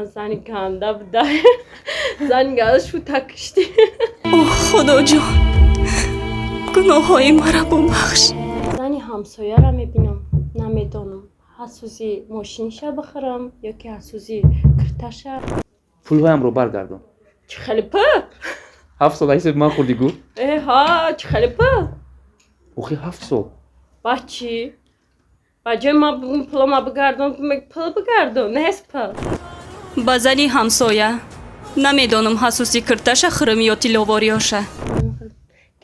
زنی گنده بوده. زنی گنده شو تکشتی. اوه خدا جان گناههای مرا ببخش. زنی همسایه را میبینم نمیدانم حسوزی ماشینشا بخرم یا که حسوزی کرتشا. پولهایم رو برگردون. چه خیلی پا 7 سال ایست من خوردی گو؟ ها چه خیلی پا اوخی 7 سال. بچی بچه ما بگم پلا ما بگردم پلا بگردم نه هست پا با زنی همسایه نمیدانم حسوسی کرتش خرم یا تیلوواریاشه.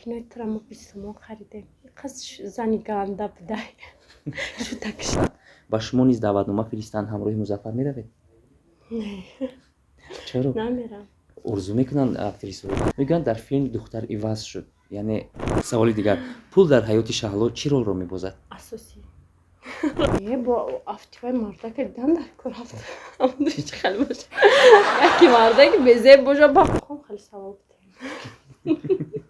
کنای ترامو بیستمون خریده قصد زنی گنده بوده شو تکشتی. با شما نیز دعوتنامه فرستند همراه مظفر میروید؟ نه چرا؟ نمیرم. ارزو میکنن اکتریس رو. میگن در فیلم دختر عوض شد. یعنی سوال دیگر پول در حیات شهلا چی رول رو میبازد؟ اساسی با افتیوای مرده که دیدن در کار هفته همون دوشت خیلی باشه یکی مرده که بزه باشه با خواهم خیلی سوال بودیم.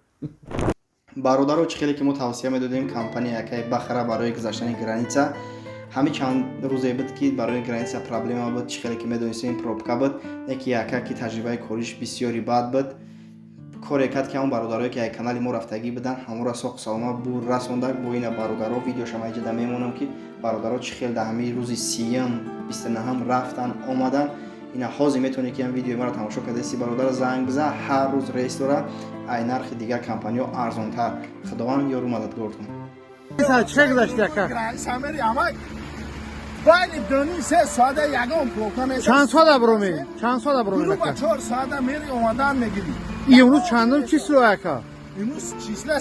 бародаро чӣ хеле ки мо тавсия медодем компания яке бахара барои гузаштани граница ҳами чанд рӯзе буд ки барои граница проблема буд чӣ хеле ки медонистем пробка буд яки яка ки таҷрибаи кориш бисёри бад буд коре кард ки ҳамон бародарое ки ай канали мо рафтагӣ буданд ҳамонро соҳ салома бур расондак бо ина бародаро видеошама иҷода мемонам ки бародаро чӣ хел дар ҳамин рӯзи 29 рафтан омадан ина ҳозир метавонед ки ҳам видеои маро тамошо карда ҳисти бародар занг биза ҳар рӯз рейс дора ай нархи дигар компаниҳо арзонтар. худованд ёру мададгор кунад. چه گذشته که؟ باید دونی 3 ساعته یکم پروگرام چند ساعت برومی؟ چند ساعت برومی با لکه؟ 4 ساعته میری اومدن میگیری امروز چندم چیز رو که؟ امروز چیزلا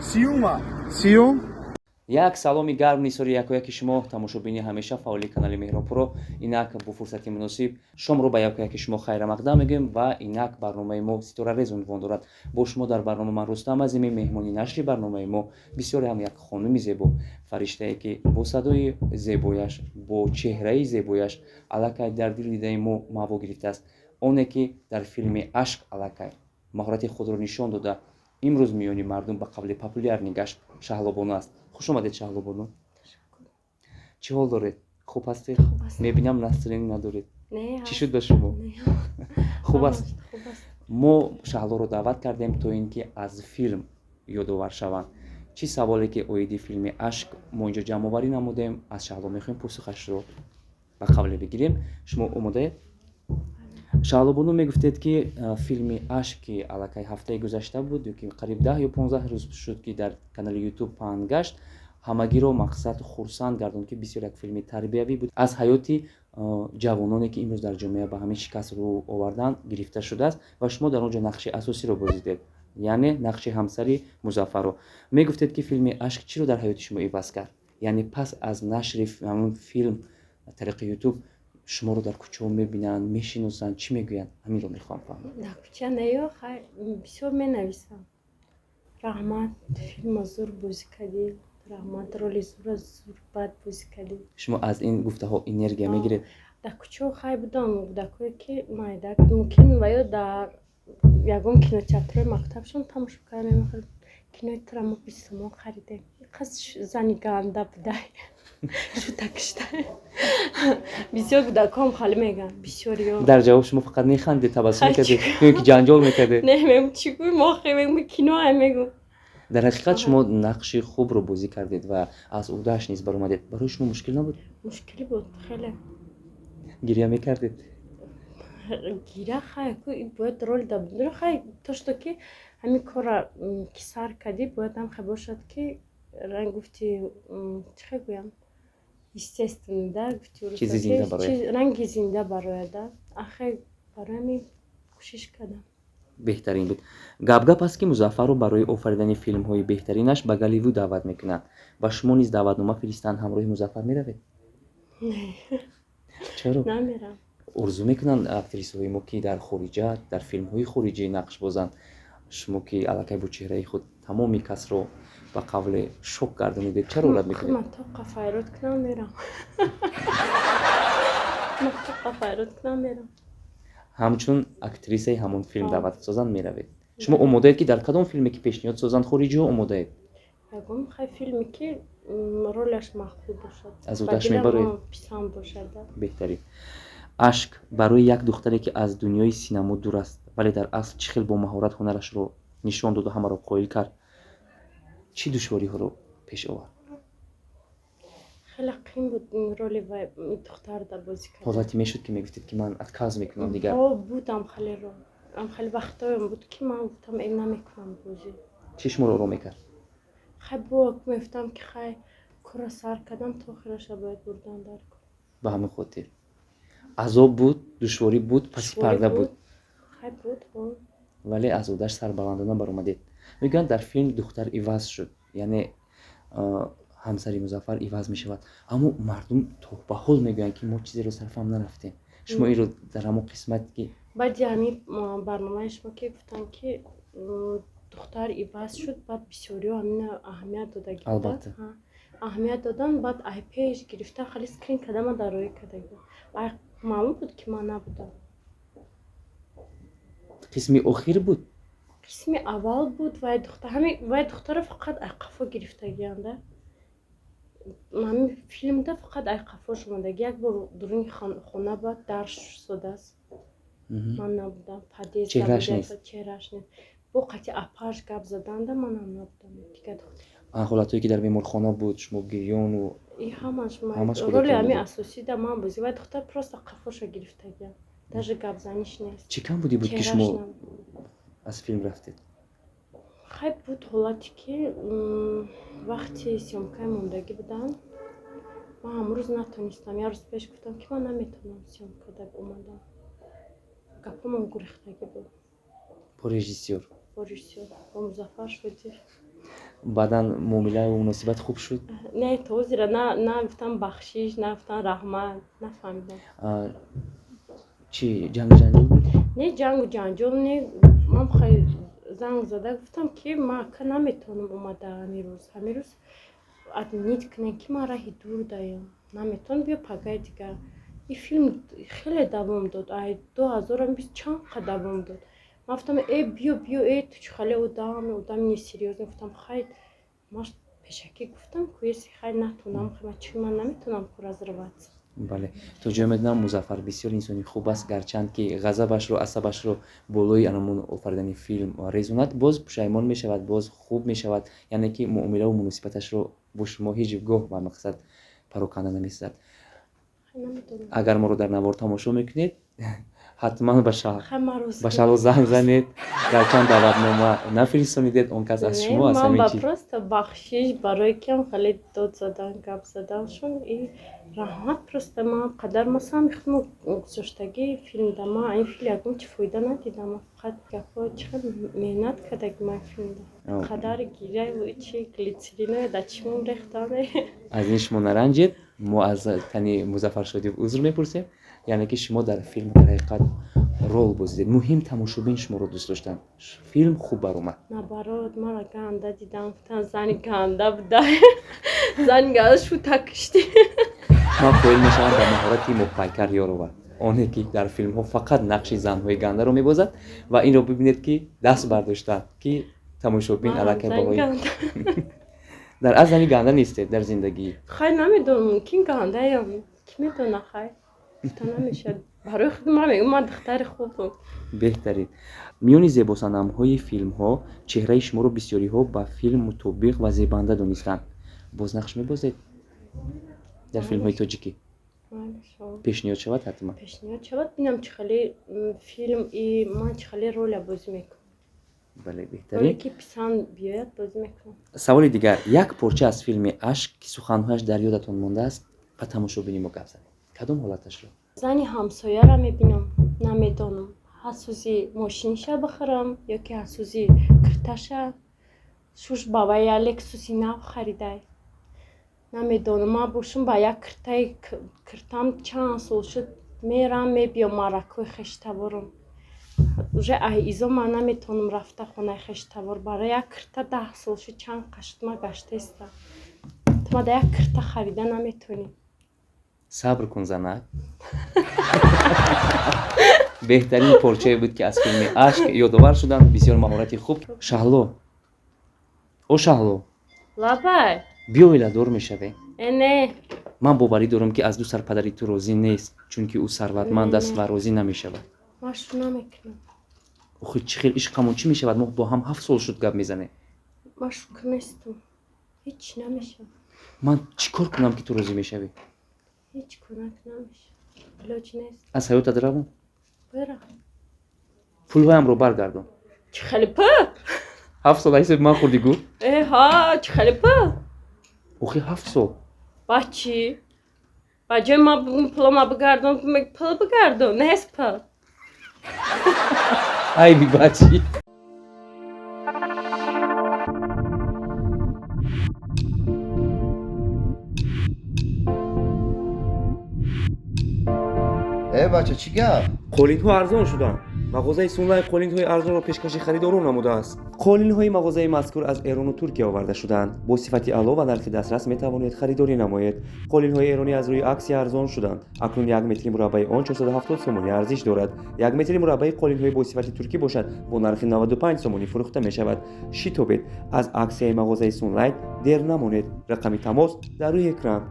سیوم سیوم؟ як саломи гарм нисори якояки шумо тамошобини ҳамеша фаъоли канали меҳронпурро инак бо фурсати муносиб шомро ба якояки шумо хайра мақдам мегӯем ва инак барномаи мо ситорарез унвон дорад. бо шумо дар барнома ман рустам азимӣ меҳмони нашри барномаи мо бисёре ҳам як хонуми зебо фариштае ки бо садои зебояш бо чеҳраи зебояш аллакай дар дили дидаи мо маъво гирифтааст. оне ки дар филми ашк аллакай маҳорати худро нишон дода имрӯз миёни мардум ба қабли популярни гашт шаҳлобону аст. хуш омадед шаҳлобону. чӣ ҳол доред? хуб ҳастед? мебинам настроение надоред. чӣ шуд ба шумо? хуб аст. мо шаҳлоро даъват кардем то ин ки аз филм ёдовар шаванд. чӣ саволе ки оиди филми ашк мо инҷо ҷамъоварӣ намудем аз шаҳло мехоҳем посухашро ба қавле бигирем. шумо омодаед? шаҳлобону мегуфтед ки филми ашк ки аллакай ҳафтаи гузашта буд ё ки қариб 10 ё 15 рӯз шуд ки дар канали ютуб паҳн гашт ҳамагиро мақсад хурсанд гардонд ки бисёр як филми тарбиявӣ буд аз ҳаёти ҷавононе ки имрӯз дар ҷомеа ба ҳамин шикаст рӯ оварданд гирифта шудааст ва шумо дар он ҷо нақши асосиро бозидед, яъне нақши ҳамсари музаффарро. мегуфтед ки филми ашк чиро дар ҳаёти шумо иваз кард, яъне пас аз нашри ҳамон филм тариқи ютуб шуморо дар кӯчаҳо мебинанд, мешиносанд, чӣ мегӯянд? ҳаминро мехоҳам фаҳмид. дар кӯча наё бисёр менависам. раҳмат филма зур бозӣ кардӣ, раҳмат роли зура зур бад бозӣ кардӣ. шумо аз ин гуфтаҳо энергия мегиред? дар кӯчаҳо хай будам кӯдакое ки майдак мумкин ва ё дар ягон кинотеатрои мактабшон тамошо карда мемехӯрд. кинои трамо бистамон харидем қас зани ганда буда шо такшта бисёр кӯдакам хали меган бисёриё. дар ҷавоб шумо фақат механдед, табассум мекардед ё ки ҷанҷол мекардед? не мегӯм чӣ гӯем охир мегӯм кино ай мегӯм. дар ҳақиқат шумо нақши хубро бозӣ кардед ва аз уҳдааш низ баромадед. барои шумо мушкил набуд? мушкилӣ буд хеле. гирья мекардед? гиря хай бояд роли дабдро хай то што ки ҳамин кора ки сар кардӣ бояд ҳам хай бошад ки ранг гуфти чӣ хай гӯям естественно да гуфти чизи зинда барояд, ранги зинда барояд. ахай барои ҳамин кӯшиш кардам. беҳтарин буд. гап аст ки музаффарро барои офаридани филмҳои беҳтаринаш ба голливуд даъват мекунанд. ба шумо низ даъватнома фиристанд ҳамроҳи музаффар меравед? чаро? намерам. орзу мекунанд актрисаҳои мо ки дар хориҷа дар филмҳои хориҷӣ нақш бозанд. шумо ки аллакай бо чеҳраи худ тамоми касро ба қавле шок гардонидед, чаро рад мекунед? ман то қафайрот кунам мерам. ман то қафайрот кунам мерам. ҳамчун актрисаи ҳамон филм даъват созанд меравед. шумо омодаед ки дар кадом филме ки пешниҳод созанд хориҷиҳо омодаед? ягон хай филме ки ролаш махфӣ бошад. аз уҳдааш мебароед? писанд бошад. беҳтарин. ашк барои як духтаре ки аз дунёи синамо дур аст вале дар асл чӣ хел бо маҳорат ҳунарашро нишон доду ҳамаро қоил кард, чӣ душвориҳоро пеш овард? خیلی قیم بود این رولی و دختر در بازی کرد. ҳолате мешуд ки мегуфтед ки ман отказ мекунам дигар? بودم خیلی رو. خیلی وقتایم بود که من گفتم این نمیکنم بازی. чӣ шуморо оrom мекард? خیلی بود میفتم که خیلی کار سر کردم تا آخرش باید بردن در کن. ба ҳамин хотир азоб буд, душворӣ буд, паси парда буд, خیلی بود. вале аз одаш сарбаландона баромадед. мегӯянд дар филм духтар иваз шуд, яъне ҳамсари Музаффар иваз мешавад, аммо мардум то ба ҳол мегӯянд ки мо чизеро сарфам нарафтем. шумо инро дар ҳамон қисмат ки بعد همین برنامه شما که گفتن که دختر عوض شد بعد بسیاری همین اهمیت داده گفتن. البته. اهمیت دادن بعد ای پیش گرفته خیلی سکرین کدام دارایی کده و معلوم بود که من نبودم. қисми охир буд. قسم اول بود و دختر فقط ای قفا گرفته گیانده. همین فیلم ده فقط ای قفا شمانده یک بار درون خونه بود درش شده است. من نبودم. پدیز چهرهش نیست. چهرهش نیست. با قطعی اپاش گپ زدن ده من هم نبودم. دیگه دختر. ҳолатое ки дар беморхона буд, шумо гирёну ای همش همش من خودتون رولی همین بودی؟ اساسی ده من بازی و دختر پروستا قفاشو گرفته گیان. даже گپ زنیش نیست. чӣ кам будӣ буд ки چهرهش шумо نبود. аз филм рафтед? خیلی بود حالاتی که وقتی سیامکای موندگی بودن من امروز نتونستم یه روز پیش گفتم که من نمیتونم سیامکا دب اومدم گپامون گریختگی بود бо режиссёр با رژیسور با مظفر شدی баъдан муомила ва муносибат хуб шуд? نه توضیح را نه گفتم بخشش نه گفتم رحمت نفهمیدم چی جنگ جنجال буд? نه جنگ و جنجال نه من خیلی زنگ زده گفتم که من که نمیتونم اومده همین روز ادمیت کنه که من راهی دور دایم نمیتونم بیا پگاه دیگر این فیلم خیلی دوام داد 2020 چند قد دوام داد من گفتم ای بیا ای تو چه خیلی اودم نی سریوز گفتم خیلی ماش пешакӣ гуфтам кӯеси хай натонам чӣ ман наметонам разрываться. бале то ҷое медонам Музаффар бисёр инсони хуб аст, гарчанд ки ғазабашро асабашро болои анамон офаридани филм резонад, боз пушаймон мешавад, боз хуб мешавад, яъне ки муомилаву муносибаташро бо шумо ҳеҷ гоҳ ба мақсад пароканда намесазад. агар моро дар навор тамошо мекунед ҳатман ба шаҳро занг занед, гарчанд даъватнома нафиристонидед, он кас аз шумо аз ҳамин чиз просто бахшиш барои кем хеле дод задан гап заданшон и раҳмат просто ман қадар масам худмо гузоштаги филм да ман ин фил ягон чи фоида надидам фақат гапо чиқад меҳнат кардаги ман филмда қадар гиряю чи глитсерина да чимон рехтане аз ин шумо наранҷед. мо аз тани Музаффар Шодиев узр мепурсем, яъне ки шумо дар филм дар ҳақиқат рол бозидед, муҳим тамошобин шуморо дӯст доштанд, филм хуб баромад. набарот мара ганда дидам гуфтан зани ганда буда зани ганда шута кишти ман қоил мешавам ба маҳорати мухпайкар ёровад, оне ки дар филмҳо фақат нақши занҳои гандаро мебозад ва инро бибинед ки даст бардоштанд ки тамошобин аллакай болои дар аз зани ганда нестед дар зиндагӣ. хай намедонам мумкин гандаям ки медона хай гуфта намешад барои худ ман мегӯям ман духтари хубам. беҳтарин миёни зебосанамҳои филмҳо чеҳраи шуморо бисёриҳо ба филм мутобиқ ва зебанда донистанд. бознақш мебозед дар филмҳои тоҷикӣ? пешниҳод шавад ҳатман. пешниҳод шавад бинам чӣ хеле филм и ман чӣ хеле роля бозӣ мекунам. бале роле беҳтарин. ки писанд биёяд бозӣ мекунам. саволи дигар, як порча аз филми ашк ки суханҳояш дар ёдатон мондааст ба тамошобини мо гап занед. кадом ҳолаташро? зани ҳамсояра мебинам намедонам ҳасӯзи мошиниша бихӯрам ё ки ҳасӯзи кирташа шуш бабаи лексуси нав харидай намедонам. ман бошум ба як киртам чанд сол шуд мерам мебиём маракои хештаворам уже айизо ман наметонам рафта хонаи хештавор барои як кирта 10 сол шуд чанд қашуд ман гаштаистам тума да як кирта харида наметонӣ. сабр кун занак. беҳтарин порчае буд ки аз филми ашк ёдовар шуданд. бисёр маҳорати хуб. шаҳло, о шаҳло, лабай биё иладор мешавем. не ман боварӣ дорам ки аз дусар падари ту розӣ нест, чунки ӯ сарватманд аст ва розӣ намешавад. машру намекунам. охир чӣ хел ишқамон чӣ мешавад? Мо бо ҳам 7 сол шуд гап мезанем. Машук нестам. Ҳеҷ намешавад. ман чӣ кор кунам ки ту розӣ мешавӣ? ҳеҷ кунак намешавад. илоҷ нест. аз ҳаётат равам? бара. пулҳоямро баргардон. чӣ хеле пул? 7 сол ҳисоби ман хурдӣ гу? ҳа чӣ хеле пул? охир 7 сол. ба чӣ? ба ҷои ма пулама бигардон, пул бигардон, нест пул. ай бибачӣ. бача чӣ гап? қолинҳо арзон шуданд. мағозаи Sunlight қолинҳои арзонро пешкаши харидорон намудааст. қолинҳои мағозаи мазкур аз Эрону Туркия оварда шуданд. бо сифати аъло ва нархи дастрас метавонед харидорӣ намоед. қолинҳои эронӣ аз рӯи аксия арзон шуданд. акнун 1 метри мураббаи он 470 сомонӣ арзиш дорад. 1 метри мураббаи қолинҳои бо сифати туркӣ бошад бо нархи 95 сомонӣ фурӯхта мешавад. шитобед, аз аксияи мағозаи Sunlight дер намонед. рақами тамос дар рӯи экран.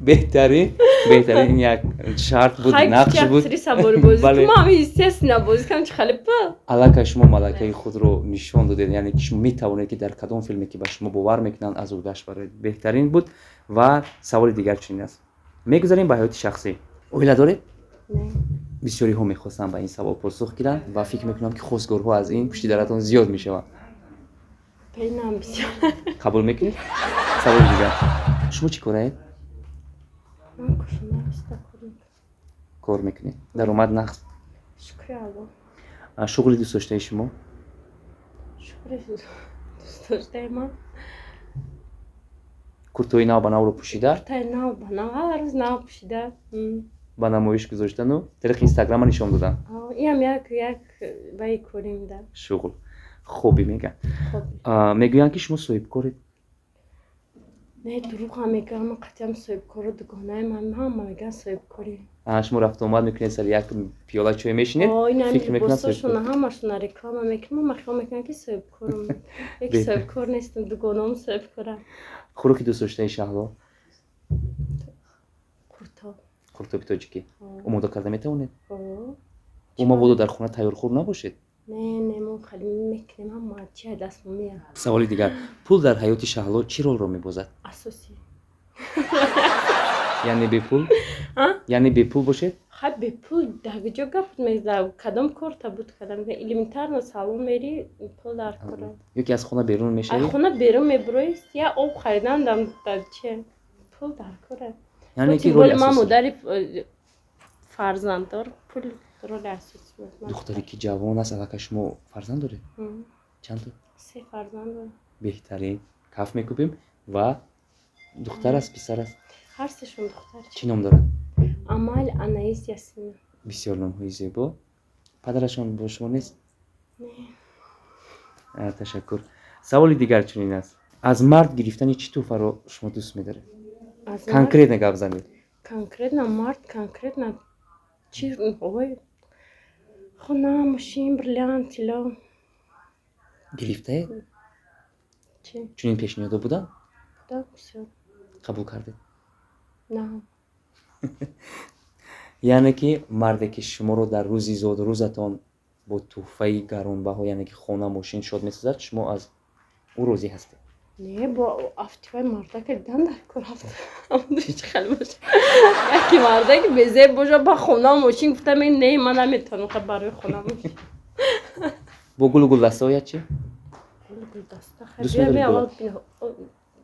беҳтарин ин як шарт буд, нақш буд. Бале. аллакай шумо малакаи худро нишон додед, яъне ки шумо метавонед ки дар кадом филме ки ба шумо бовар мекунанд аз ӯ гашт бароед. беҳтарин буд. ва саволи дигар чунин аст. мегузарем ба ҳаёти шахсӣ. оила доред? Не. бисёриҳо мехостанд ба ин савол посух гиранд ва фикр мекунам ки хостгорҳо аз ин пушти даратон зиёд мешаванд. пейнам бисёр. қабул мекунед? саволи дигар. шумо чӣ кораед? ман кушунаста кунам. кор мекунед? даромад нақс? шукри алло. шуғли дӯст доштаи шумо? шукри дӯст доштаи ман. куртои нав ба навро пӯшида? куртаи нав ба нав ҳар рӯз нав пӯшида. ба намоиш гузоштану тариқи инстаграма нишон додан. инам як ваи корим да. шуғл хобби мегӯянд. мегӯянд ки шумо соҳибкоред? не дурӯғам мегӯям, ман қатъиан соҳибкору дугонаи ман ҳама мегӯянд соҳибкорӣ. шумо рафту омад мекунед сари як пиёла чой мешинед? фикр мекунам либосошона ҳамашона реклама мекунам, ман хиёл мекунам ки соҳибкорам. яки соҳибкор нестам, дугонаам соҳибкорам. хӯроки дӯст доштаи Шаҳло? куртоби тоҷикӣ. омода карда метавонед? ӯ мабодо дар хона тайёрхӯр набошед? не мо хали мекунем ҳама чи дастмо меям. саволи дигар. пул дар ҳаёти Шаҳло чӣ ролро мебозад? асосӣ. яъне бепул? яъне бепул бошед? ха бепул дар куҷо гап меза кадом кор табуд кардам элементарно салон мери пул дар кора. ёки аз хона берун мешавӣ? аз хона берун мебурӣ я об харидан дар чи пул дар кора. яъне ки роли ман асосӣ. модари фарзанддор пул роли асосӣ мекунад. духтаре ки ҷавон аст, аллакай шумо фарзанд доред? чанд та? 3 фарзанд дорам. беҳтарин. каф мекӯбем. ва духтар аст, писар аст? ҳар сешон духтар. чӣ ном дорад? амал, анаис, ясмина. бисёр номҳои зебо. падарашон бо шумо нест? Не. ташаккур. саволи дигар чунин аст. аз мард гирифтани чӣ тӯҳфаро шумо дӯст медоред? конкретно гап занед. конкретно мард, конкретно чи ой хона, машин, бриллиант, тилло. гирифтаед? Чи? чунин пешниҳодо буданд? Да, бисёр. қабул кардед? На. яъне ки марде ки шуморо дар рӯзи зодрӯзатон бо тӯҳфаи гаронбаҳо, яъне ки хона, мошин шод месозад, шумо аз ӯ розӣ ҳастед? не бо афтивай мардака дидан дар кор афт. Чи хел боша. яки мардаки безеб боша ба хона мошин гуфтам не ман наметавонам ха барои хона мошин. бо гулу гулдастаояд чӣ? гулдаста Дӯст медоред хабия гул? аввал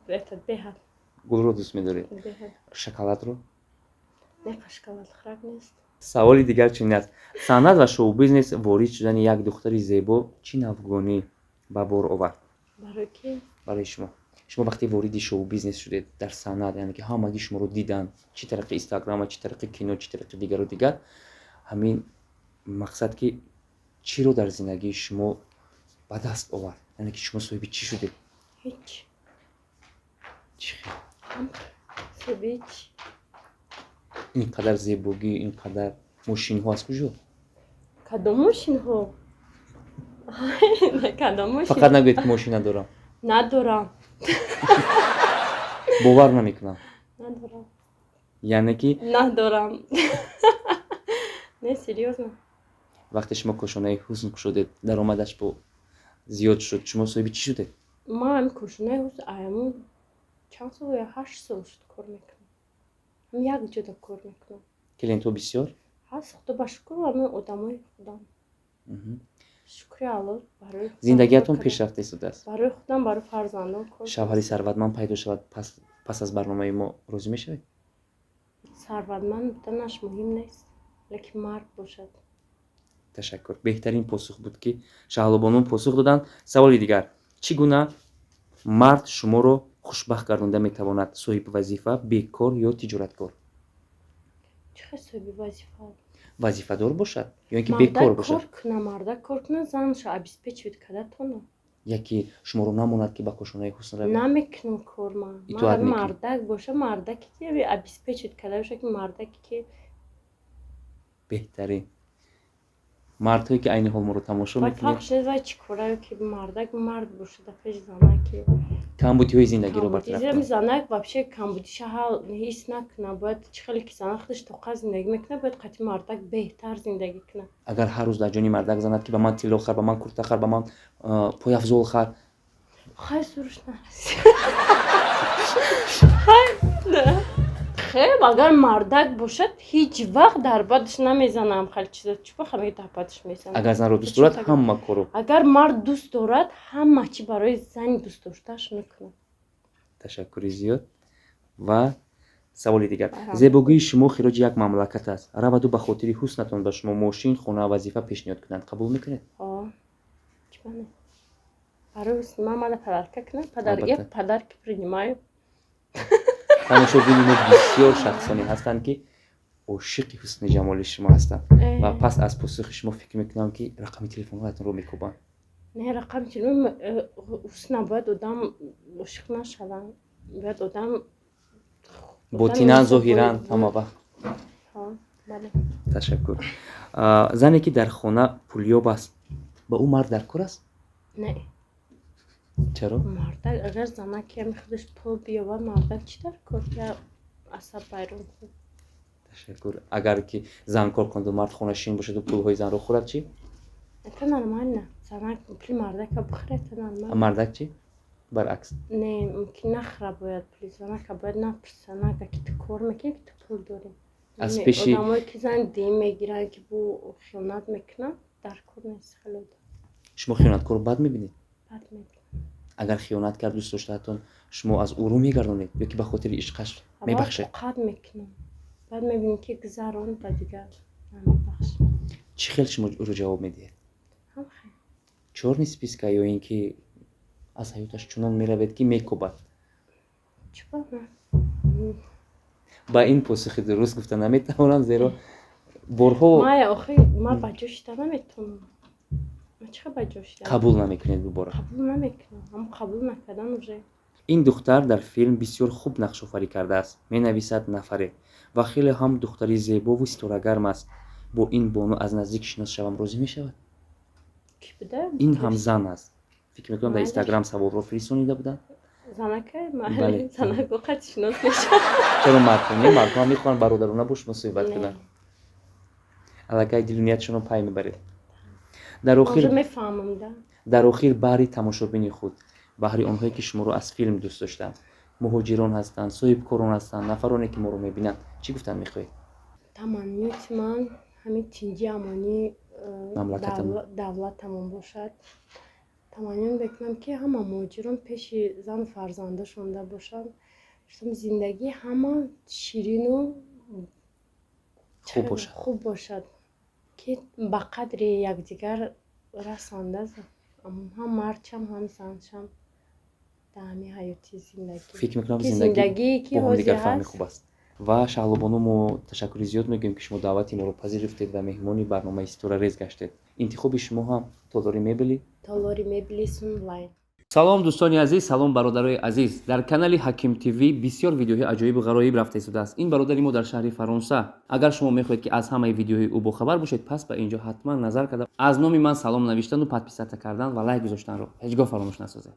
этот беҳад. гулро дӯст медоред? беҳад. шоколадро? не қашкавал храк нест. саволи дигар чунин аст. санъат ва шоу-бизнес ворид шудани як духтари зебо чӣ навгонӣ ба бор овард? барои ки барои шумо. шумо вақте вориди шоу-бизнес шудед дар санъат, яъне ки ҳамагӣ шуморо диданд, чӣ тариқи инстаграма, чӣ тариқи кино, чӣ тариқи дигару дигар, ҳамин мақсад ки чиро дар зиндагии шумо ба даст овард, яъне ки шумо соҳиби чӣ шудед? ҳеҷ. чӣ хел? соҳиби ҳеҷ. ин қадар зебогӣ, ин қадар мошинҳо аз куҷо? кадом мошинҳо? кадом мошин? фақат нагӯед ки мошина дорам. надорам. бовар намекунам. Надорам. Яъне ки Надорам. Не, серьезно. вақте шумо кошонаи ҳусн кушодед, даромадаш бо зиёд шуд, шумо соҳиби чӣ шудед? Ман кушунаи ҳуз аяму чанд сол я 8 сол шуд кор мекунам. Ҳам як ҷода кор мекунам. Клиентҳо бисёр? ҳаст худо ба шукр ҳамаи одамои худам. шукри алло барои худам зиндагиатон кор пешрафт кардам. истодааст? барои худам барои фарзандон кор шавҳари сарватманд пайдо шавад, пас аз барномаи мо розӣ мешавед? сарватманд буданаш муҳим нест, лекин мард бошад. ташаккур. беҳтарин посух буд ки шаҳлобонон посух доданд. саволи дигар: чӣ гуна мард шуморо хушбахт гардонда метавонад? соҳиби вазифа, бекор ё тиҷораткор? чӣ ҳисоби вазифа? вазифадор бошад ё ин ки марда бекор бошад? кор куна, марда кор куна, занша обеспечивает кадатона. яке шуморо намонад ки ба кошонаи ҳусн равед? намекунам кор ман. итоат мекунӣ? мардак боша, мардаки ки обеспечивает када боша, ки мардаки ки беҳтарин мардҳое ки айни ҳол моро тамошо вай мекунед, фарқ шед вай чӣ кора ки мардак мард боша дар пеши занаки. камбудиҳои зиндагиро бартараф Камбудизм кунед. занак вообще камбудиша ҳал ҳис накуна. Бояд чӣ хеле ки занак худаш тоқа зиндагӣ мекуна, бояд қатъи мардак беҳтар зиндагӣ куна. агар ҳар рӯз дар ҷони мардак занад ки ба ман тилло хар, ба ман курта хар, ба ман пойафзол хар, хай суруш нараси. хеб агар мардак бошад ҳеҷ вақт дар бадаш намезанам хеле чиза, чӯ хамаи дар бадаш мезанам. агар занро дӯст дорад ҳама кору. агар мард дӯст дорад ҳама чӣ барои зани дӯстдоштааш мекунад. ташаккури зиёд. ва саволи дигар: Аҳа. зебогии шумо хироҷи як мамлакат аст. раваду ба хотири ҳуснатон ба шумо мошин, хона, вазифа пешниҳод кунанд, қабул мекунед? Чӣ бане? Барои ҳусни ман мана подарка кунад. Албатта. Я подарки принимаю. тамошобини мо бисёр шахсоне ҳастанд ки ошиқи ҳусни ҷамоли шумо ҳастанд ва пас аз посухи шумо фикр мекунам ки рақами телефонҳоятонро мекобанд. Не, рақам телефон ҳусн набояд одам ошиқ нашавад. Бояд одам ботинан зоҳиран ҳама вақт. бале. ташаккур. зане ки дар хона пулёб аст, ба ӯ мард дар кор аст? Не, чаро? мардак агар занаки ҳами худаш пул биёбад, мардак чӣ дар кор я асаб байрон кунад? ташаккур. агар ки зан кор кунад мард хонашин бошаду пулҳои занро хӯрад чӣ? Это нормально. Занак пули мардака бихӯра, это нормально. мардак чӣ? баръакс. Не, мумкин нахӯра бояд пули занака, бояд напурса, нага ки ту кор мекунӣ, ки ту пул дорӣ. аз пеши одамое ки зани дем мегиранд, ки бу хиёнат мекунанд, дар кор нест хеле одам. шумо хиёнаткорро бад мебинед? Бад мебинанд. агар хиёнат кард дӯстдоштаатон, шумо аз ӯ рӯ мегардонед ё ки ба хотири ишқаш мебахшед? қад мекунам. Баъд мебинӣ ки гузаронд ба дигар намебахшад. чӣ хел шумо ӯро ҷавоб медиҳед? ҳам хел. чорни списка ё ин ки аз ҳаёташ чунон меравед ки мекобад? Чӣ бана? ба ин посухи дуруст гуфта наметавонам, зеро борҳо Мая охир ман ба ҷо шида наметавонам. Ман чӣ ба ҷо шида? қабул намекунед дубора. қабул намекунам. Ҳам қабул накардан уже. ин духтар дар филм бисёр хуб нақшофарӣ кардааст. менависад нафаре ва хеле ҳам духтари зебову ситорагарм аст. бо ин бону аз наздик шинос шавам розӣ мешавад? Ки буда? ин ҳам зан аст. фикр мекунам дар Майли. инстаграм саволро фиристонида буданд. Занака? Бале. Занако қад шинос мешавад. чаро мардҳо не мардҳо ҳам мехоҳанд бародарона бо шумо суҳбат Не. кунанд. аллакай дилу ниятшонро пай мебаред. дар охир Ҳозир мефаҳмам да. дар охир баҳри тамошобини худ, баҳри онҳое ки шуморо аз филм дӯст доштанд, муҳоҷирон ҳастанд, соҳибкорон ҳастанд, нафароне ки моро мебинанд, чӣ гуфтан мехоҳед? таманниёти ман ҳамин тинҷи амонии Мамлакатамон. давлатамон бошад. таманниёт мекунам ки ҳама муҳоҷирон пеши зану фарзандашонда бошанд. Гуфтам зиндагӣ ҳама ширину Хуб бошад. хуб бошад, ки ба қадри якдигар расонда, ҳам мардшам ҳам заншам дар ҳамин ҳаёти зиндагӣ. фикр мекунам Ки зиндагӣ зиндагие ки бо ҳамдигар ҳозир фаҳми ҳаст. хуб аст. ва шаҳлобону мо ташаккури зиёд мегӯем ки шумо даъвати моро пазируфтед ва меҳмони барномаи Ситорарез гаштед. интихоби шумо ҳам толори мебели. Толори мебели Sunline. салом дӯстони азиз, салом бародарои азиз. дар канали Ҳаким ТВ бисёр видеоҳои аҷоибу ғароиб рафта истодааст. ин бародари мо дар шаҳри Фаронса. агар шумо мехоҳед ки аз ҳамаи видеоҳои ӯ бохабар бошед, пас ба инҷо ҳатман назар карда аз номи ман салом навиштану подписата кардан ва лайк гузоштанро ҳеҷ гоҳ фаромӯш насозед.